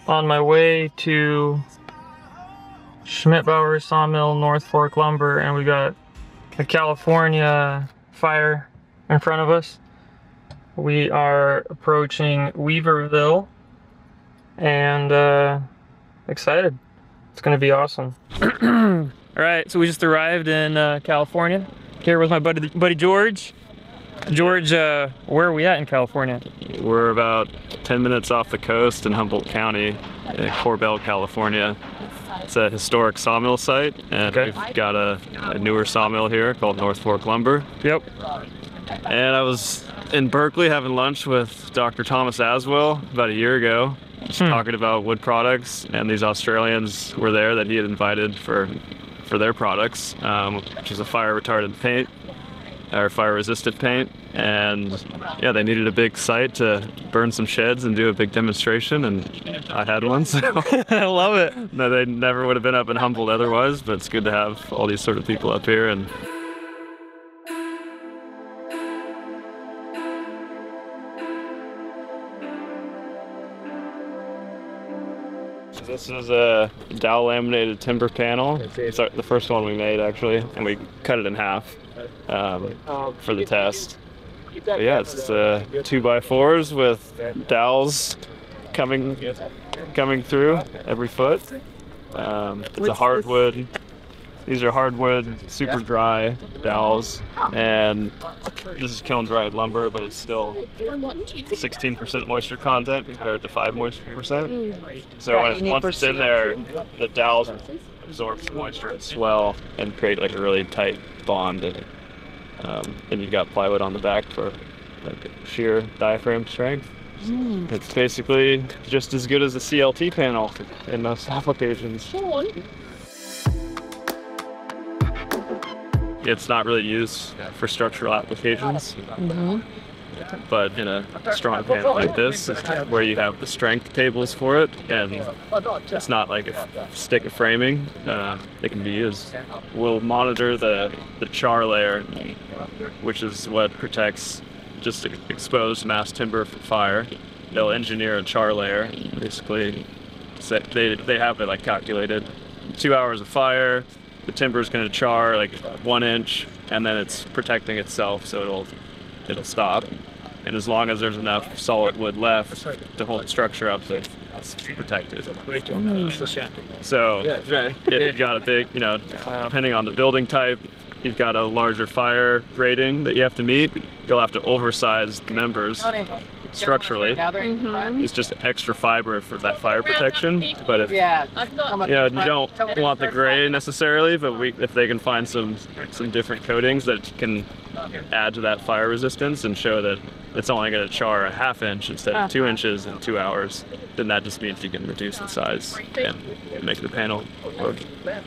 on my way to Schmidt-Bauer Sawmill, North Fork Lumber, and we got a California fire in front of us. We are approaching Weaverville and excited. It's gonna be awesome. All right, so we just arrived in California. Here with my buddy George. George, where are we at in California? We're about 10 minutes off the coast in Humboldt County, in Koval, California. It's a historic sawmill site, and we've got a newer sawmill here called North Fork Lumber. Yep. And I was in Berkeley having lunch with Dr. Thomas Aswell about a year ago, just talking about wood products, and these Australians were there that he had invited for their products, which is a fire retardant paint, or fire resistant paint. And yeah, they needed a big site to burn some sheds and do a big demonstration, and I had one, so I love it. No, they never would have been up in Humboldt otherwise, but it's good to have all these sort of people up here. And this is a dowel laminated timber panel. It's the first one we made, actually, and we cut it in half for the test. But yeah, it's 2x4s with dowels coming through every foot. It's a hardwood. These are hardwood, super dry dowels, and this is kiln dried lumber, but it's still 16% moisture content compared to 5% moisture. So once it's in there, the dowels absorb some moisture and swell and create like a really tight bond. And you've got plywood on the back for like sheer diaphragm strength. It's basically just as good as a CLT panel in most applications. It's not really used for structural applications, but in a strong panel like this, where you have the strength tables for it, and it's not like a stick of framing, it can be used. We'll monitor the char layer, which is what protects just exposed mass timber from fire. They'll engineer a char layer, basically. They have it like calculated. 2 hours of fire, the timber is going to char like 1 inch, and then it's protecting itself, so it'll stop. And as long as there's enough solid wood left to hold the structure up, it's protected. So you've got a big, depending on the building type, you've got a larger fire rating that you have to meet. You'll have to oversize the members structurally. It's just extra fiber for that fire protection. But if you don't want the gray necessarily, but if they can find some different coatings that can add to that fire resistance and show that it's only going to char a ½ inch instead of 2 inches in 2 hours, then that just means you can reduce the size and make the panel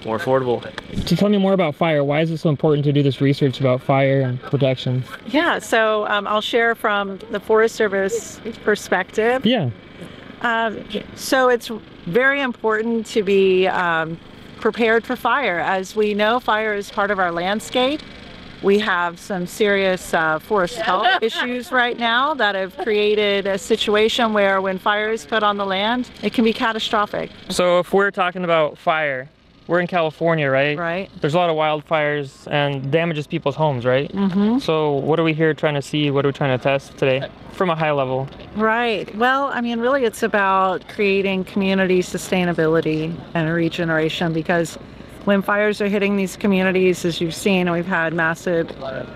more affordable. So tell me more about fire. Why is it so important to do this research about fire and protection? Yeah, so I'll share from the Forest Service perspective. Yeah. So it's very important to be prepared for fire. As we know, fire is part of our landscape. We have some serious forest health issues right now that have created a situation where when fire is put on the land, it can be catastrophic. So if we're talking about fire, we're in California, right? Right. There's a lot of wildfires and damages people's homes, right? So what are we here trying to see? What are we trying to test today from a high level? Right. Well, I mean, really it's about creating community sustainability and regeneration, because when fires are hitting these communities, as you've seen, we've had massive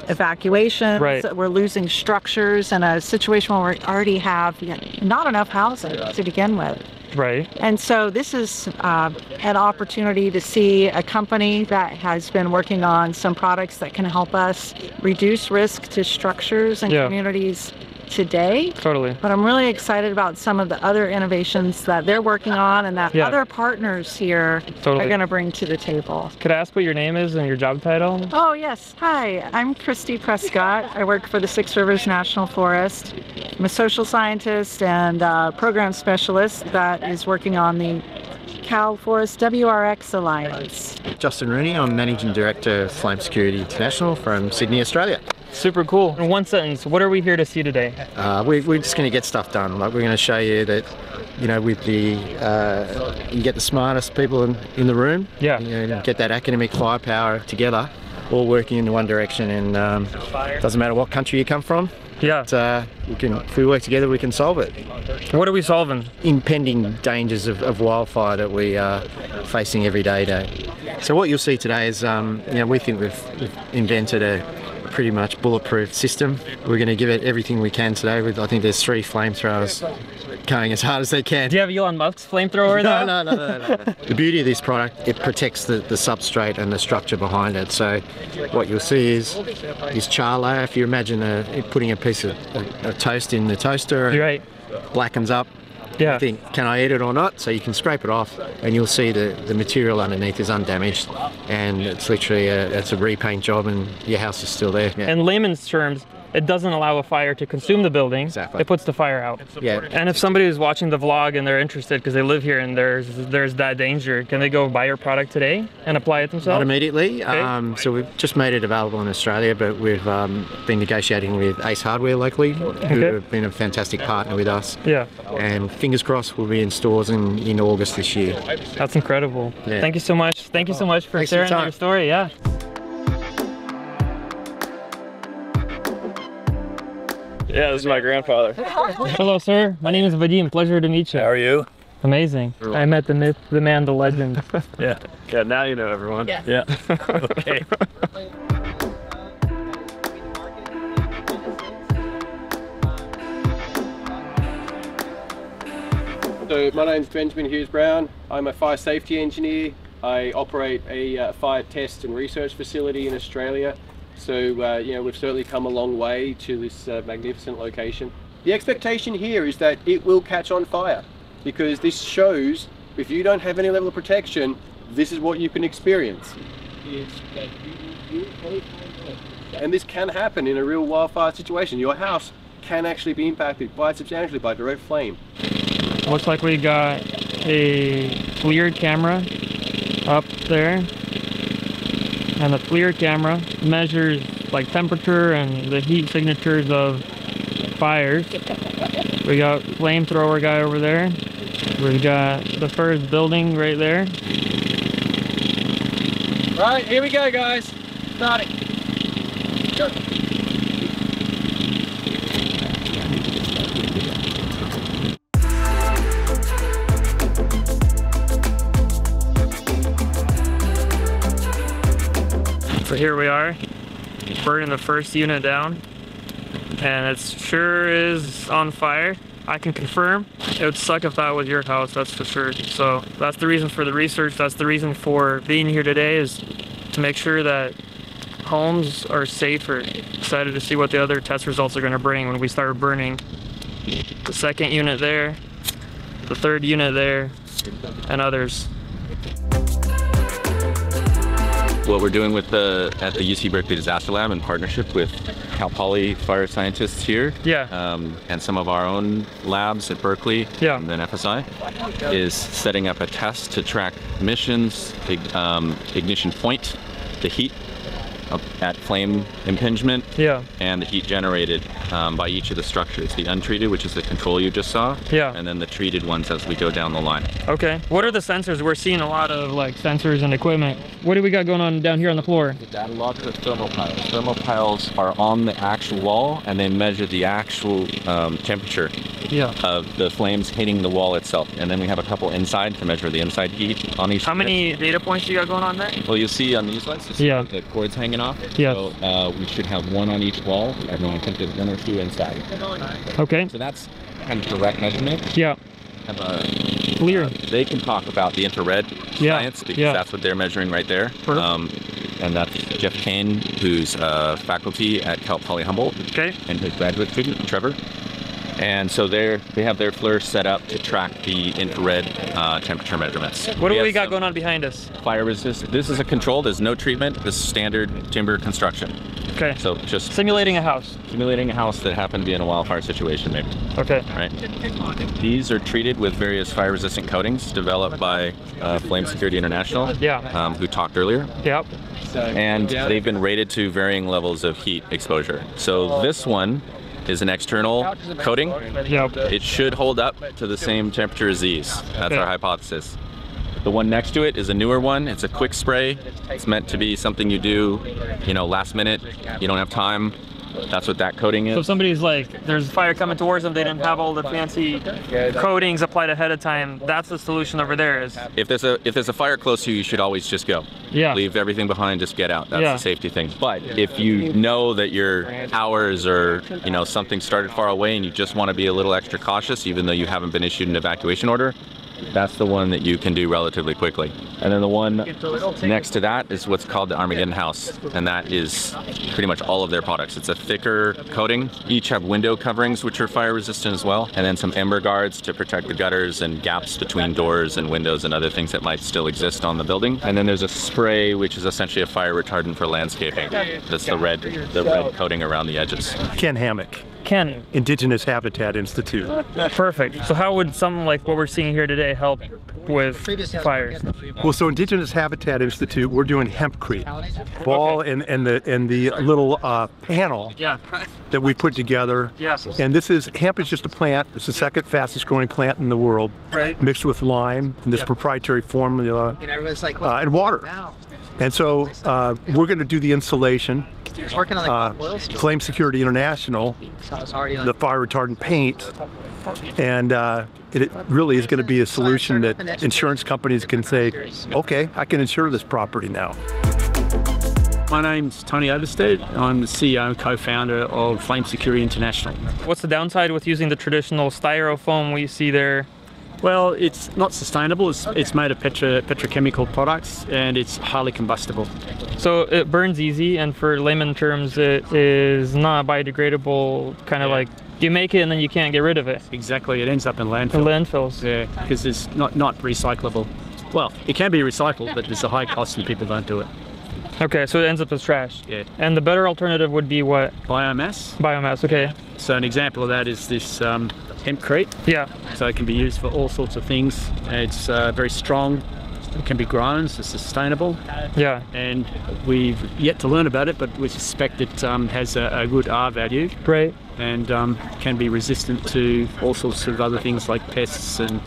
evacuations. Right. We're losing structures in a situation where we already have not enough housing to begin with. Right. And so this is an opportunity to see a company that has been working on some products that can help us reduce risk to structures and communities today. Totally. But I'm really excited about some of the other innovations that they're working on and that other partners here are going to bring to the table. Could I ask what your name is and your job title? Oh, yes. Hi, I'm Christy Prescott. I work for the Six Rivers National Forest. I'm a social scientist and program specialist that is working on the Cal Forest WRX Alliance. Justin Rooney, I'm Managing Director of Flame Security International from Sydney, Australia. Super cool. In one sentence, what are we here to see today? We're just going to get stuff done. Like, we're going to show you that, you know, with the you get the smartest people in the room. Yeah. You know, get that academic firepower together, all working in one direction, and doesn't matter what country you come from. Yeah. But, if we work together, we can solve it. What are we solving? Impending dangers of wildfire that we are facing every day. So what you'll see today is, you know, we think we've invented a pretty much bulletproof system. We're going to give it everything we can today. I think there's 3 flamethrowers going as hard as they can. Do you have Elon Musk's flamethrower though? No. The beauty of this product, it protects the substrate and the structure behind it. So what you'll see is this char layer. If you imagine putting a piece of toast in the toaster, and You're right. blackens up. Yeah. You think, can I eat it or not? So you can scrape it off, and you'll see the material underneath is undamaged, and it's literally it's a repaint job, and your house is still there. Yeah. In layman's terms, it doesn't allow a fire to consume the building. Exactly. It puts the fire out. Yeah. And if somebody is watching the vlog and they're interested because they live here and there's that danger, can they go buy your product today and apply it themselves? Not immediately. Okay. So we've just made it available in Australia, but we've been negotiating with Ace Hardware locally, who have been a fantastic partner with us. Yeah. And fingers crossed, we'll be in stores in August this year. That's incredible. Yeah. Thank you so much. Thank you so much for Thanks for your sharing time. your story. Yeah. Yeah, this is my grandfather. Hello, sir. My name is Vadim. Pleasure to meet you. How are you? Amazing. I met the myth, the man, the legend. Yeah. Yeah, now you know everyone. Yes. Yeah. Okay. So my name's Benjamin Hughes Brown. I'm a fire safety engineer. I operate a fire test and research facility in Australia. So you know, we've certainly come a long way to this magnificent location. The expectation here is that it will catch on fire, because this shows if you don't have any level of protection, this is what you can experience. And this can happen in a real wildfire situation. Your house can actually be impacted quite substantially by direct flame. Looks like we got a FLIR camera up there, and the FLIR camera measures like temperature and the heat signatures of fires. We got flamethrower guy over there. We've got the first building right there. Right, here we go, guys. Start it. Go. So here we are, burning the first unit down, and it sure is on fire. I can confirm. It would suck if that was your house, that's for sure. So that's the reason for the research. That's the reason for being here today, is to make sure that homes are safer. Excited to see what the other test results are going to bring when we start burning the second unit there, the third unit there, and others. What we're doing at the UC Berkeley Disaster Lab in partnership with Cal Poly fire scientists here, Yeah. and some of our own labs at Berkeley, Yeah. and then FSI, is setting up a test to track emissions, ignition point, the heat at flame impingement, Yeah. and the heat generated by each of the structures. The untreated, which is the control you just saw, Yeah. and then the treated ones as we go down the line. Okay. What are the sensors? We're seeing a lot of like sensors and equipment. What do we got going on down here on the floor? The data log for thermal piles. Thermal piles are on the actual wall, and they measure the actual temperature Yeah. of the flames hitting the wall itself. And then we have a couple inside to measure the inside heat on each. How many data points you got going on there? Well, you'll see on these ones, you see Yeah. the cords hanging off. Yeah. So we should have one on each wall, and then I think there's one or two inside. Okay. So that's kind of direct measurement. Yeah. Have a, Clear. they can talk about the infrared Yeah. science, because Yeah. that's what they're measuring right there. And that's Jeff Kane, who's faculty at Cal Poly Humboldt, Okay. and his graduate student, Trevor. And so they have their FLIR set up to track the infrared temperature measurements. What do we got going on behind us? Fire resist. This is a control. There's no treatment. This is standard timber construction. Okay. So just simulating a house. Simulating a house that happened to be in a wildfire situation, maybe. Okay. Right. These are treated with various fire-resistant coatings developed by Flame Security International. Yeah. Who talked earlier. Yep. And they've been rated to varying levels of heat exposure. So this one is an external coating. Yep. It should hold up to the same temperature as these. That's our hypothesis. The one next to it is a newer one. It's a quick spray. It's meant to be something you do, you know, last minute. You don't have time. That's what that coating is. So if somebody's like, there's fire coming towards them, they didn't have all the fancy coatings applied ahead of time. That's the solution over there. Is if there's a fire close to you, you should always just go. Yeah. Leave everything behind, just get out. That's the safety thing. But if you know that your hours or something started far away and you just want to be a little extra cautious, even though you haven't been issued an evacuation order, that's the one that you can do relatively quickly. And then the one next to that is what's called the Armageddon House, and that is pretty much all of their products. It's a thicker coating. Each have window coverings which are fire resistant as well, and then some ember guards to protect the gutters and gaps between doors and windows and other things that might still exist on the building. And then there's a spray which is essentially a fire retardant for landscaping. That's the red coating around the edges. Ken Hammock. Ken. Indigenous Habitat Institute. Perfect. So how would something like what we're seeing here today help with fires? Well, so Indigenous Habitat Institute, we're doing hempcrete. Ball and the little panel that we put together. Yes. And hemp is just a plant. It's the second fastest growing plant in the world. Right. Mixed with lime and this proprietary formula and water. And so we're going to do the installation. Flame Security International, the fire retardant paint, and it really is going to be a solution that insurance companies can say, okay, I can insure this property now. My name's Tony Overstead. I'm the CEO and co-founder of Flame Security International. What's the downside with using the traditional styrofoam we see there? Well, it's not sustainable. It's made of petrochemical products and it's highly combustible. So it burns easy, and for layman terms, it is not biodegradable, kind of like you make it and then you can't get rid of it. Exactly, it ends up in landfill. Landfills. Yeah, because it's not recyclable. Well, it can be recycled, but there's a high cost and people don't do it. Okay, so it ends up as trash. Yeah. And the better alternative would be what? Biomass. Biomass, okay. So an example of that is this hempcrete. Yeah. So it can be used for all sorts of things. It's very strong. It can be grown, so sustainable. Yeah. And we've yet to learn about it, but we suspect it has a good R value. Right. And can be resistant to all sorts of other things like pests, and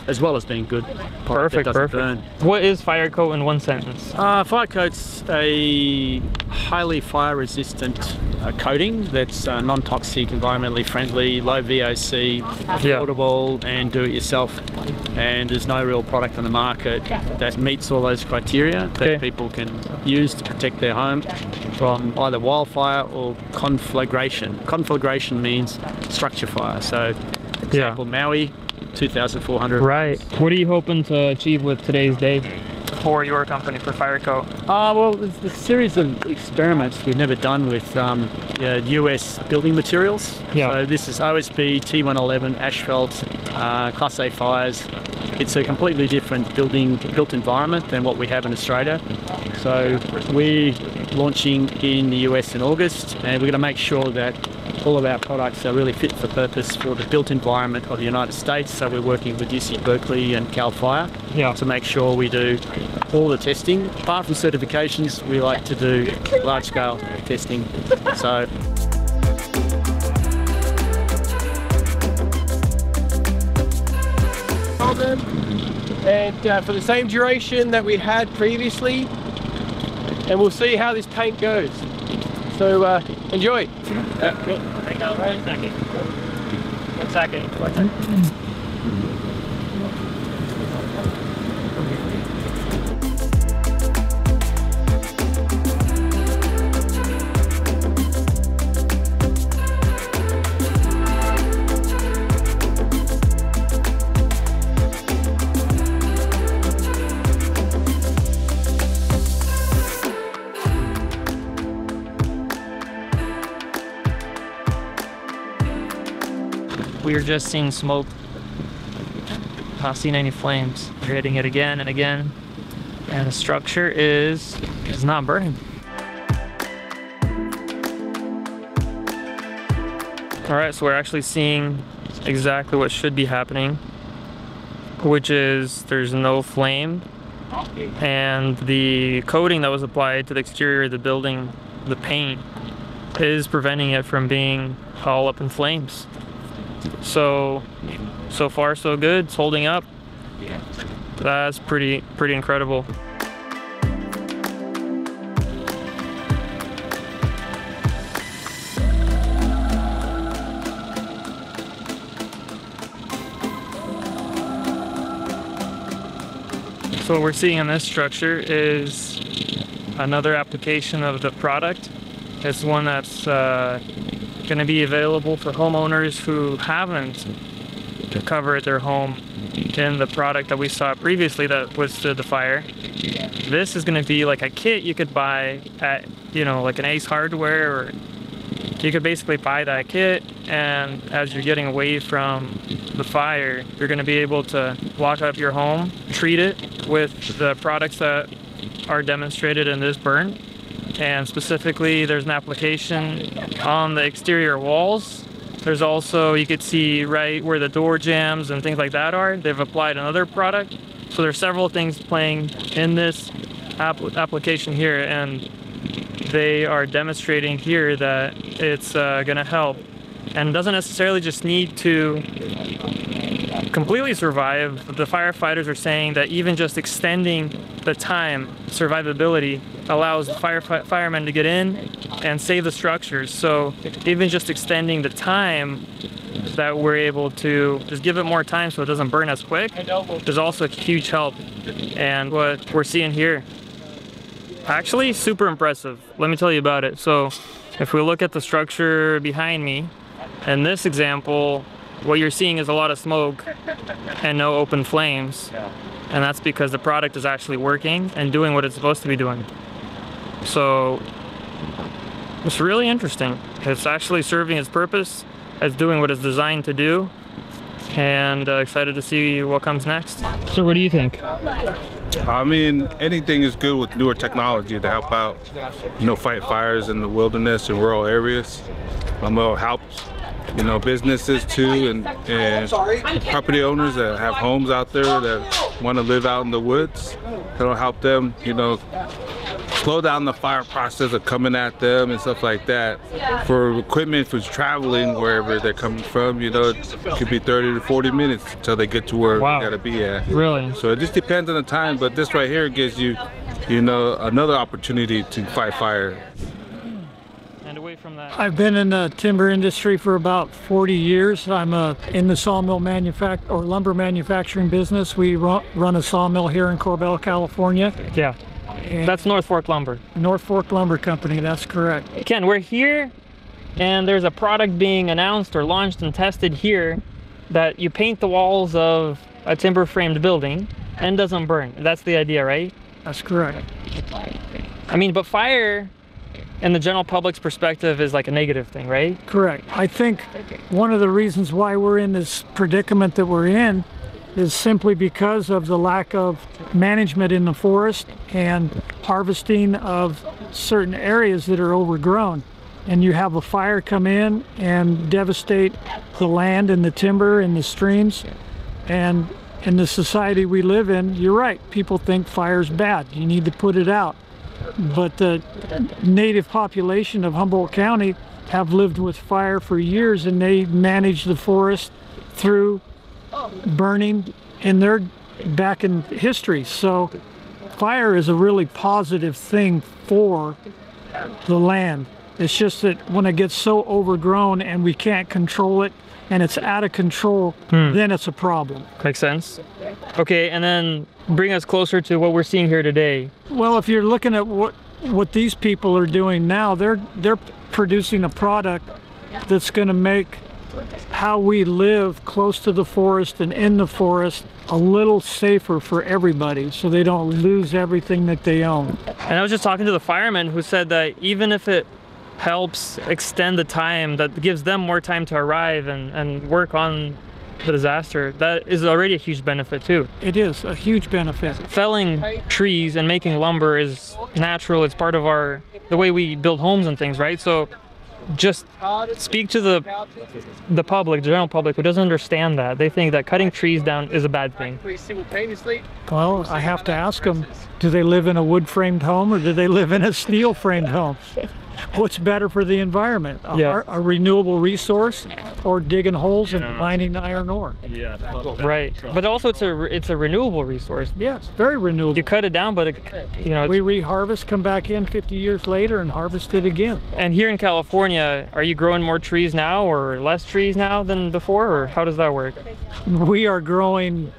as well as being good. Perfect. Burn. What is FIRECOAT in one sentence? FIRECOAT's a highly fire-resistant coating that's non-toxic, environmentally friendly, low VOC, affordable, and do-it-yourself. And there's no real product on the market that meets all those criteria that people can use to protect their home from either wildfire or conflagration. Conflagration means structure fire. So, example, Maui, 2,400. Right. What are you hoping to achieve with today's day for your company, for FIRECOAT? Well, there's a series of experiments we've never done with US building materials. Yeah. So this is OSB, T111, asphalt, Class A fires. It's a completely different built environment than what we have in Australia. So we're launching in the US in August, and we're going to make sure that all of our products are really fit for purpose for the built environment of the United States. So we're working with UC Berkeley and Cal Fire to make sure we do all the testing. Apart from certifications, we like to do large-scale testing. So. And for the same duration that we had previously, and we'll see how this paint goes. So enjoy. One second. you're just seeing smoke. Not seeing any flames. You're hitting it again and again, and the structure is not burning. All right, so we're actually seeing exactly what should be happening, which is there's no flame, and the coating that was applied to the exterior of the building, the paint, is preventing it from being all up in flames. So far so good. It's holding up. That's pretty incredible. So what we're seeing in this structure is another application of the product. It's one that's going to be available for homeowners who haven't covered their home in the product that we saw previously that withstood the fire. This is going to be like a kit you could buy at, like an Ace Hardware, or you could basically buy that kit, and as you're getting away from the fire, you're going to be able to lock up your home, treat it with the products that are demonstrated in this burn. And specifically, there's an application on the exterior walls. There's also, you could see right where the door jambs and things like that are, they've applied another product. So there's several things playing in this application here, and they are demonstrating here that it's gonna help. And doesn't necessarily just need to completely survive. The firefighters are saying that even just extending the time, survivability, allows the firemen to get in and save the structures. So even just extending the time that we're able to just give it more time so it doesn't burn as quick, there's also a huge help. And what we're seeing here, actually super impressive. Let me tell you about it. So if we look at the structure behind me, in this example, what you're seeing is a lot of smoke and no open flames. And that's because the product is actually working and doing what it's supposed to be doing. So it's really interesting. It's actually serving its purpose. It's doing what it's designed to do. And excited to see what comes next. So what do you think? I mean, anything is good with newer technology to help out, fight fires in the wilderness and rural areas. It helps, businesses too, and property owners that have homes out there that want to live out in the woods. It'll help them, slow down the fire process of coming at them and stuff like that. For equipment who's traveling wherever they're coming from, it could be 30 to 40 minutes until they get to where they gotta be at. Really? So it just depends on the time, but this right here gives you, another opportunity to fight fire. And away from that, I've been in the timber industry for about 40 years. I'm in the sawmill lumber manufacturing business. We run a sawmill here in Koval, California. Yeah. And that's North Fork Lumber. North Fork Lumber Company, that's correct. Ken, we're here and there's a product being announced or launched and tested here that you paint the walls of a timber framed building and doesn't burn. That's the idea, right? That's correct. I mean, but fire in the general public's perspective is like a negative thing, right? Correct. I think one of the reasons why we're in this predicament that we're in is simply because of the lack of management in the forest and harvesting of certain areas that are overgrown. And you have a fire come in and devastate the land and the timber and the streams. And in the society we live in, you're right, people think fire's bad. You need to put it out. But the native population of Humboldt County have lived with fire for years, and they manage the forest through burning back in history. So fire is a really positive thing for the land. It's just that when it gets so overgrown and we can't control it and it's out of control, then it's a problem. Makes sense. Okay, and then bring us closer to what we're seeing here today. Well, if you're looking at what these people are doing now, they're producing a product that's going to make how we live close to the forest and in the forest a little safer for everybody, so they don't lose everything that they own. And I was just talking to the fireman who said that even if it helps extend the time, that gives them more time to arrive and work on the disaster. That is already a huge benefit too. It is a huge benefit. Felling trees and making lumber is natural. It's part of the way we build homes and things, right? So just speak to the public, the general public, who doesn't understand that. They think that cutting trees down is a bad thing. Well, I have to ask them, do they live in a wood-framed home or do they live in a steel-framed home? What's better for the environment? A renewable resource or digging holes and mining the iron ore? Yeah, right. But also it's a renewable resource. Yes, very renewable. You cut it down, but we reharvest, come back in 50 years later and harvest it again. And here in California, are you growing more trees now or less trees now than before, or how does that work? We are growing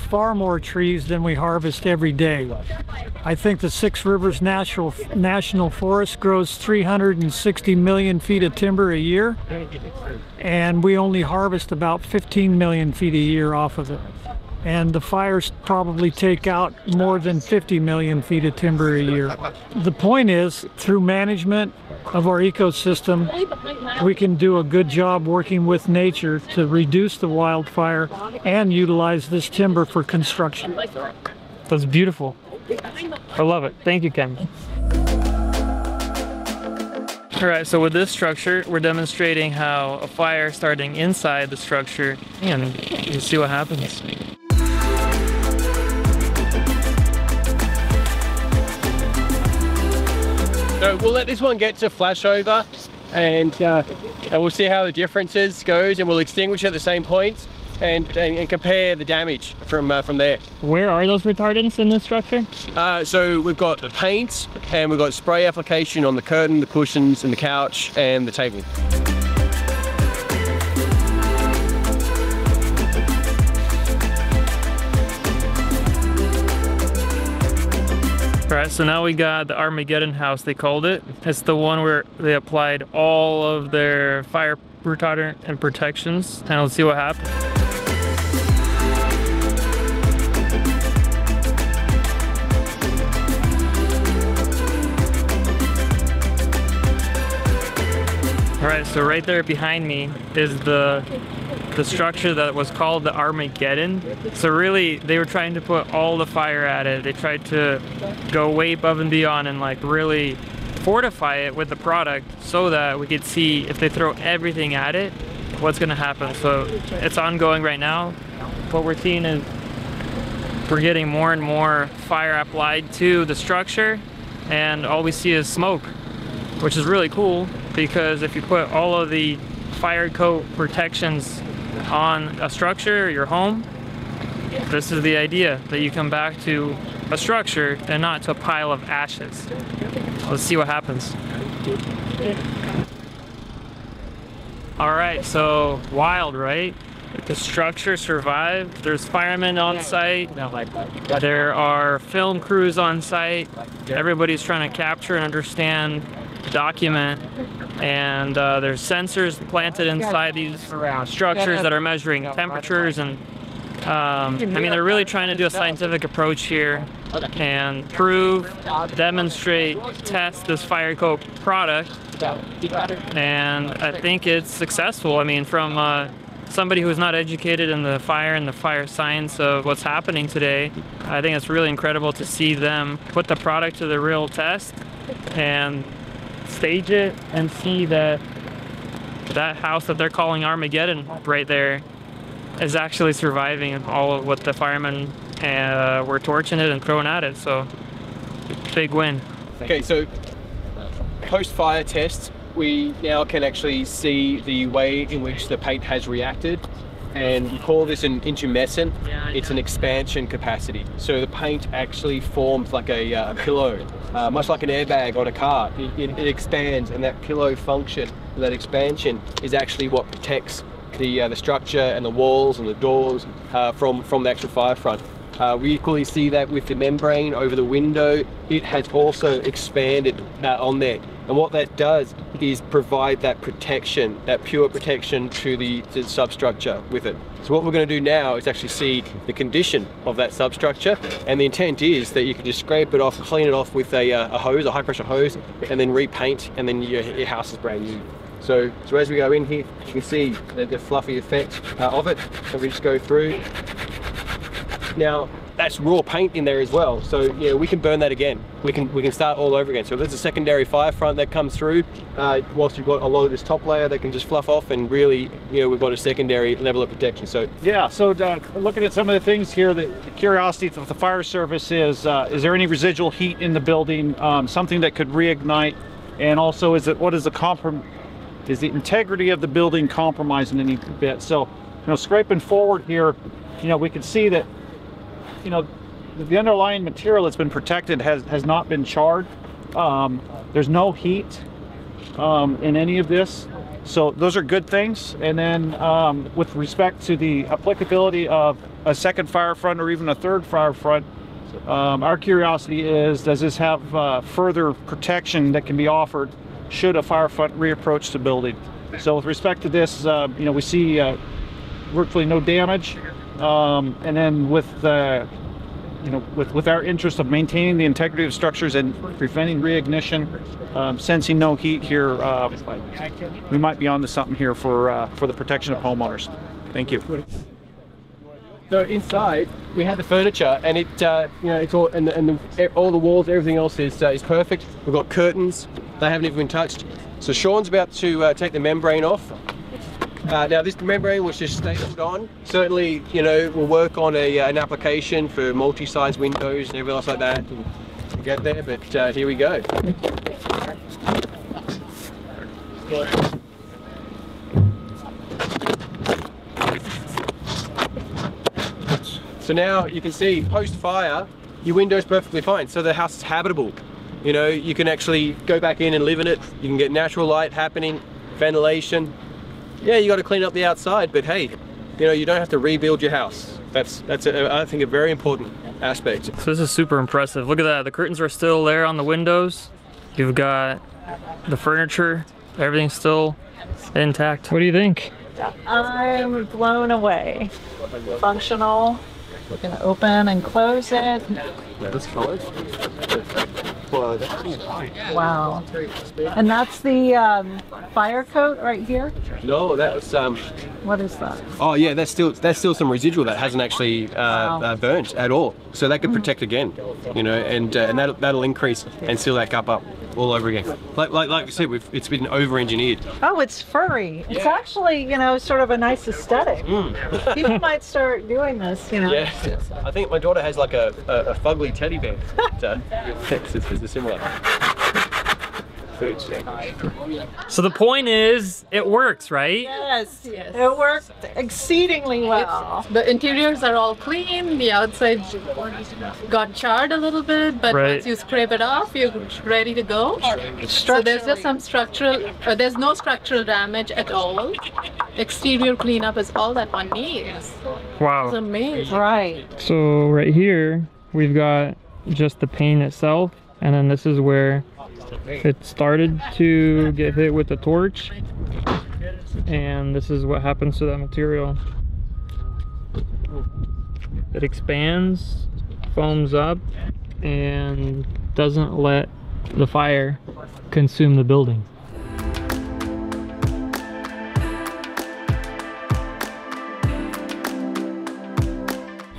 far more trees than we harvest every day. I think the Six Rivers National Forest grows 360 million feet of timber a year, and we only harvest about 15 million feet a year off of it. And the fires probably take out more than 50 million feet of timber a year. The point is, through management of our ecosystem, we can do a good job working with nature to reduce the wildfire and utilize this timber for construction. That's beautiful. I love it. Thank you, Ken. All right, so with this structure, we're demonstrating how a fire starting inside the structure, and you see what happens. So we'll let this one get to flash over, and we'll see how the differences goes, and we'll extinguish at the same point and compare the damage from there. Where are those retardants in this structure? So we've got paint, and we've got spray application on the curtain, the cushions, and the couch, and the table. All right, so now we got the Armageddon house, they called it. It's the one where they applied all of their fire retardant and protections, and let's see what happens. All right, so right there behind me is the structure that was called the Armageddon. So really, they were trying to put all the fire at it. They tried to go way above and beyond and like really fortify it with the product so that we could see if they throw everything at it, what's gonna happen. So it's ongoing right now. What we're seeing is we're getting more and more fire applied to the structure, and all we see is smoke, which is really cool, because if you put all of the FIRECOAT protections on a structure or your home, this is the idea, that you come back to a structure and not to a pile of ashes. Let's see what happens. All right, so wild, right? The structure survived. There's firemen on site. There are film crews on site. Everybody's trying to capture and understand, document, and there's sensors planted inside these structures that are measuring temperatures, and I mean, they're really trying to do a scientific approach here and prove, demonstrate, test this FIRECOAT product, and I think it's successful. I mean, from somebody who's not educated in the fire and the fire science of what's happening today, I think it's really incredible to see them put the product to the real test and stage it and see that that house that they're calling Armageddon right there is actually surviving all of what the firemen were torching it and throwing at it. So big win. Okay, so post-fire test, we now can actually see the way in which the paint has reacted, and we call this an intumescent. It's an expansion capacity. So the paint actually forms like a pillow, much like an airbag on a car. It expands, and that pillow function, that expansion, is actually what protects the structure and the walls and the doors from the actual fire front. We equally see that with the membrane over the window. It has also expanded on there. And what that does is provide that protection, that pure protection to the substructure with it. So what we're going to do now is actually see the condition of that substructure, and the intent is that you can just scrape it off, clean it off with a hose, a high pressure hose, and then repaint, and then your house is brand new. So as we go in here, you can see the fluffy effect of it, and we just go through. Now, that's raw paint in there as well, so you know, we can burn that again. We can start all over again. So if there's a secondary fire front that comes through, whilst you've got a lot of this top layer that can just fluff off, and really, you know, we've got a secondary level of protection. So yeah, so looking at some of the things here, the curiosity of the fire service is there any residual heat in the building, something that could reignite, and also is the integrity of the building compromised in any bit? So, you know, scraping forward here, you know, we can see that, you know, the underlying material that's been protected has not been charred. There's no heat in any of this, so those are good things. And then with respect to the applicability of a second fire front or even a third fire front, our curiosity is, does this have further protection that can be offered should a fire front reapproach the building? So with respect to this, you know, we see virtually no damage. And then with you know, with our interest of maintaining the integrity of structures and preventing reignition, sensing no heat here, we might be onto something here for the protection of homeowners. Thank you. So inside we have the furniture, and it you know, it's all, all the walls, everything else is perfect. We've got curtains; they haven't even been touched. So Sean's about to take the membrane off. Now this membrane was just stapled on. Certainly, you know, we'll work on an application for multi-size windows and everything else like that and get there, but here we go. So now you can see post-fire, your window's perfectly fine. So the house is habitable. You know, you can actually go back in and live in it. You can get natural light happening, ventilation. Yeah, you got to clean up the outside, but hey, you know, you don't have to rebuild your house. That's I think a very important aspect. So this is super impressive. Look at that. The curtains are still there on the windows. You've got the furniture. Everything's still intact. What do you think? I'm blown away. Functional. We're going to open and close it. Wow. And that's the FIRECOAT right here? No, that was what is that? Oh yeah, that's still some residual that hasn't actually burnt at all. So that could protect again, you know, and that'll increase and seal that cup up all over again. Like we said, it's been over-engineered. Oh, it's furry. It's actually, you know, sort of a nice aesthetic. People might start doing this, you know. Yeah, I think my daughter has like a fugly teddy bear. It's similar. So the point is, it works, right? Yes, yes. It worked exceedingly well. The interiors are all clean, the outside got charred a little bit, but once you scrape it off, you're ready to go. So there's just some structural, there's no structural damage at all. Exterior cleanup is all that one needs. Wow. It's amazing. Right. So right here, we've got just the paint itself, and then this is where it started to get hit with the torch, and this is what happens to that material. It expands, foams up, and doesn't let the fire consume the building.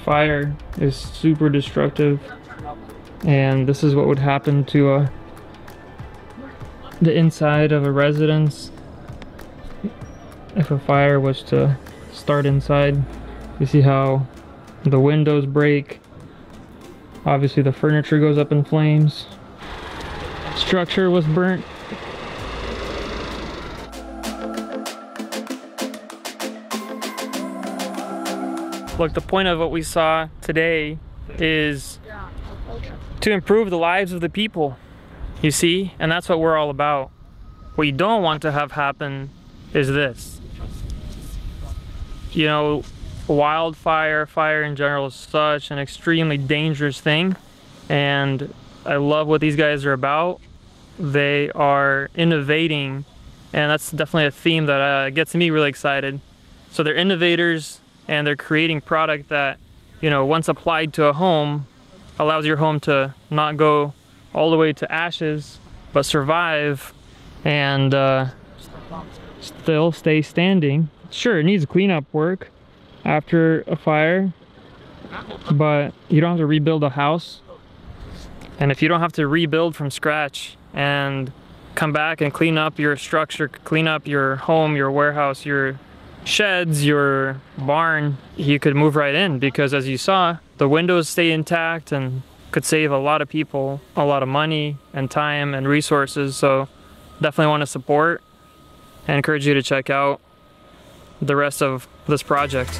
Fire is super destructive, and this is what would happen to the inside of a residence if a fire was to start inside. You see how the windows break. Obviously the furniture goes up in flames. Structure was burnt. Look, the point of what we saw today is to improve the lives of the people, you see, and that's what we're all about. What you don't want to have happen is this. You know, wildfire, fire in general is such an extremely dangerous thing, and I love what these guys are about. They are innovating, and that's definitely a theme that gets me really excited. So they're innovators, and they're creating product that, you know, once applied to a home, allows your home to not go all the way to ashes, but survive and still stay standing. Sure, it needs cleanup work after a fire, but you don't have to rebuild a house. And if you don't have to rebuild from scratch and come back and clean up your structure, clean up your home, your warehouse, your sheds, your barn, you could move right in, because as you saw, the windows stay intact and could save a lot of people a lot of money and time and resources. So definitely want to support and encourage you to check out the rest of this project.